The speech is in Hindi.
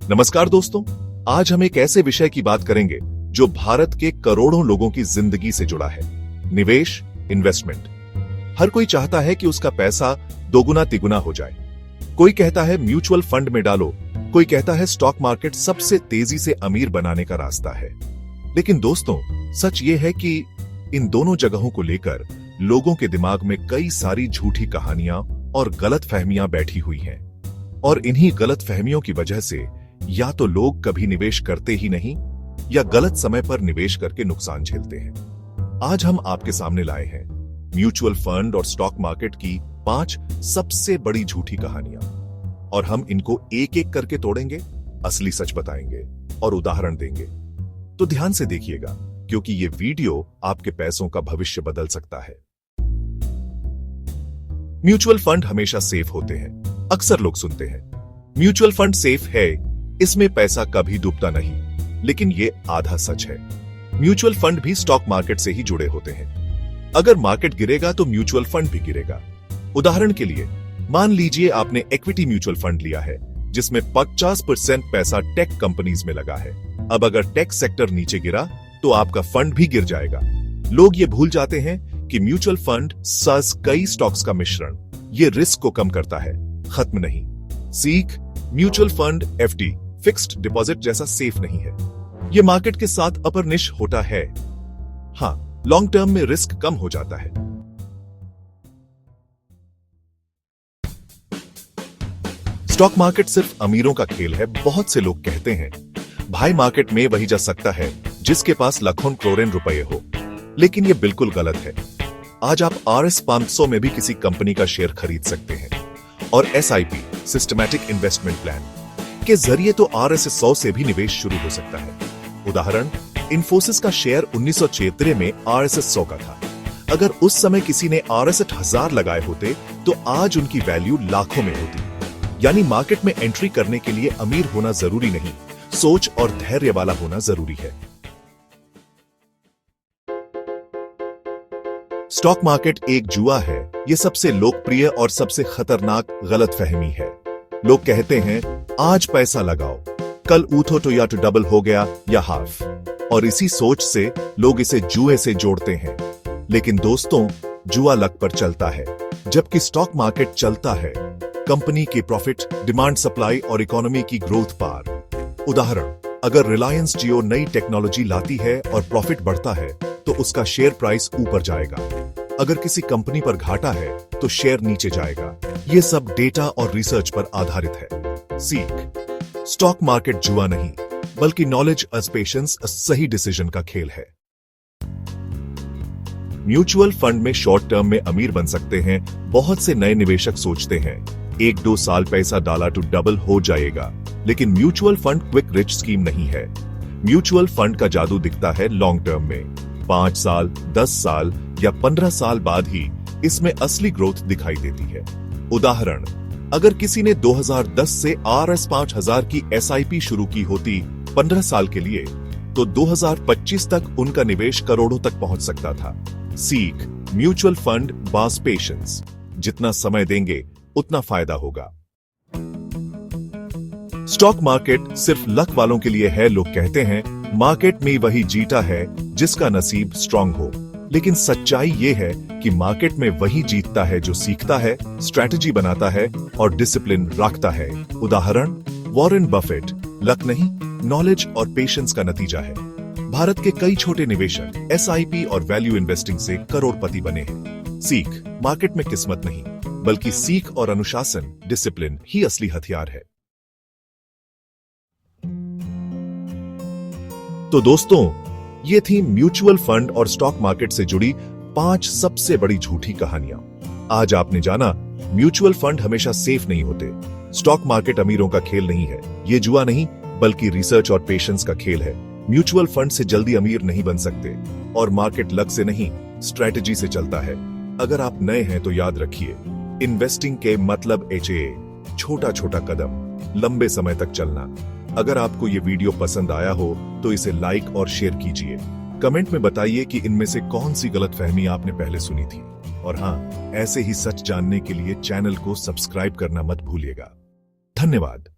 नमस्कार दोस्तों, आज हम एक ऐसे विषय की बात करेंगे जो भारत के करोड़ों लोगों की जिंदगी से जुड़ा है। निवेश, इन्वेस्टमेंट। हर कोई चाहता है कि उसका पैसा दोगुना तिगुना हो जाए। कोई कहता है म्यूचुअल फंड में डालो, कोई कहता है स्टॉक मार्केट सबसे तेजी से अमीर बनाने का रास्ता है। लेकिन दोस्तों, सच ये है कि इन दोनों जगहों को लेकर लोगों के दिमाग में कई सारी झूठी कहानियां और गलतफहमियां बैठी हुई हैं। और इन्हीं गलतफहमियों की वजह से या तो लोग कभी निवेश करते ही नहीं या गलत समय पर निवेश करके नुकसान झेलते हैं। आज हम आपके सामने लाए हैं म्यूचुअल फंड और स्टॉक मार्केट की 5 सबसे बड़ी झूठी कहानियां, और हम इनको एक एक करके तोड़ेंगे, असली सच बताएंगे और उदाहरण देंगे। तो ध्यान से देखिएगा, क्योंकि ये वीडियो आपके पैसों का भविष्य बदल सकता है। म्यूचुअल फंड हमेशा सेफ होते हैं। अक्सर लोग सुनते हैं म्यूचुअल फंड सेफ है, इसमें पैसा कभी डूबता नहीं। लेकिन ये आधा सच है। म्यूचुअल फंड भी स्टॉक मार्केट से ही जुड़े होते हैं। अगर मार्केट गिरेगा तो म्यूचुअल फंड भी गिरेगा। उदाहरण के लिए, मान लीजिए आपने इक्विटी म्यूचुअल फंड लिया है जिसमें 50% पैसा टेक कंपनीज में लगा है। अब अगर टेक सेक्टर नीचे गिरा तो आपका फंड भी गिर जाएगा। लोग ये भूल जाते हैं कि म्यूचुअल फंड सज कई स्टॉक्स का मिश्रण, ये रिस्क को कम करता है, खत्म नहीं। सीख, mutual fund FD fixed deposit जैसा सेफ नहीं है। यह मार्केट के साथ अपरनिश होता है। हां, लॉन्ग टर्म में रिस्क कम हो जाता है। स्टॉक मार्केट सिर्फ अमीरों का खेल है, बहुत से लोग कहते हैं। भाई, मार्केट में वही जा सकता है जिसके पास लाखों करोड़ों रुपए हो। लेकिन यह बिल्कुल गलत है। आज आप RS 500 में भी किसी कंपनी का शेयर खरीद सकते हैं, और SIP सिस्टमैटिक इन्वेस्टमेंट प्लान के जरिए तो RS 100 से भी निवेश शुरू हो सकता है। उदाहरण, इन्फोसिस का शेयर 1973 में RS 100 का था। अगर उस समय किसी ने RS 1000 लगाए होते तो आज उनकी वैल्यू लाखों में होती। यानी मार्केट में एंट्री करने के लिए अमीर होना जरूरी नहीं, सोच और धैर्य वाला होना जरूरी है। स्टॉक मार्केट एक जुआ है, यह सबसे लोकप्रिय और सबसे खतरनाक गलतफहमी है। लोग कहते हैं आज पैसा लगाओ, कल उठो तो या तो डबल हो गया या हाफ, और इसी सोच से लोग इसे जुए से जोड़ते हैं। लेकिन दोस्तों, जुआ लक पर चलता है, जबकि स्टॉक मार्केट चलता है कंपनी के प्रॉफिट, डिमांड, सप्लाई और इकोनॉमी की ग्रोथ पर। उदाहरण, अगर रिलायंस जियो नई टेक्नोलॉजी लाती है और प्रॉफिट बढ़ता है तो उसका शेयर प्राइस ऊपर जाएगा। अगर किसी कंपनी पर घाटा है तो शेयर नीचे जाएगा। यह सब डेटा और रिसर्च पर आधारित है। सीख, स्टॉक मार्केट जुआ नहीं, बल्कि नॉलेज एज पेशेंस सही डिसीजन का खेल है। म्यूचुअल फंड में शॉर्ट टर्म में अमीर बन सकते हैं। बहुत से नए निवेशक सोचते हैं 1-2 साल पैसा डाला तो डबल हो जाएगा। लेकिन mutual fund quick rich scheme नहीं है। म्यूचुअल फंड का जादू दिखता है लॉन्ग टर्म में। 5 साल, 10 साल या 15 साल बाद ही इसमें असली ग्रोथ दिखाई देती है। उदाहरण, अगर किसी ने 2010 से RS 5000 की SIP शुरू की होती 15 साल के लिए, तो 2025 तक उनका निवेश करोड़ों तक पहुंच सकता था। सीख, म्यूचुअल फंड बास पेशेंस, जितना समय देंगे उतना फायदा होगा। स्टॉक मार्केट सिर्फ लक वालों के लिए है। लोग कहते हैं मार्केट में वही जीता है जिसका नसीब स्ट्रांग हो। लेकिन सच्चाई ये है कि मार्केट में वही जीतता है जो सीखता है, स्ट्रैटेजी बनाता है और डिसिप्लिन रखता है। उदाहरण, वॉरेन बफेट लक नहीं, नॉलेज और पेशेंस का नतीजा है। भारत के कई छोटे निवेशक SIP और वैल्यू इन्वेस्टिंग से करोड़पति बने हैं। सीख, मार्केट में किस्मत नहीं, बल्कि सीख और अनुशासन, डिसिप्लिन ही असली हथियार है। तो दोस्तों, ये थी म्यूचुअल फंड और स्टॉक मार्केट से जुड़ी 5 सबसे बड़ी झूठी कहानियां। आज आपने जाना, म्यूचुअल फंड हमेशा सेफ नहीं होते। स्टॉक मार्केट अमीरों का खेल नहीं है। ये जुआ नहीं, बल्कि रिसर्च और पेशेंस का खेल है। म्यूचुअल फंड से जल्दी अमीर नहीं बन सकते, और मार्केट लक से नहीं, स्ट्रैटेजी से चलता है। अगर आप नए हैं तो याद रखिए, इन्वेस्टिंग के मतलब HA, छोटा छोटा कदम, लंबे समय तक चलना। अगर आपको ये वीडियो पसंद आया हो तो इसे लाइक और शेयर कीजिए। कमेंट में बताइए कि इनमें से कौन सी गलतफहमी आपने पहले सुनी थी। और हाँ, ऐसे ही सच जानने के लिए चैनल को सब्सक्राइब करना मत भूलिएगा। धन्यवाद।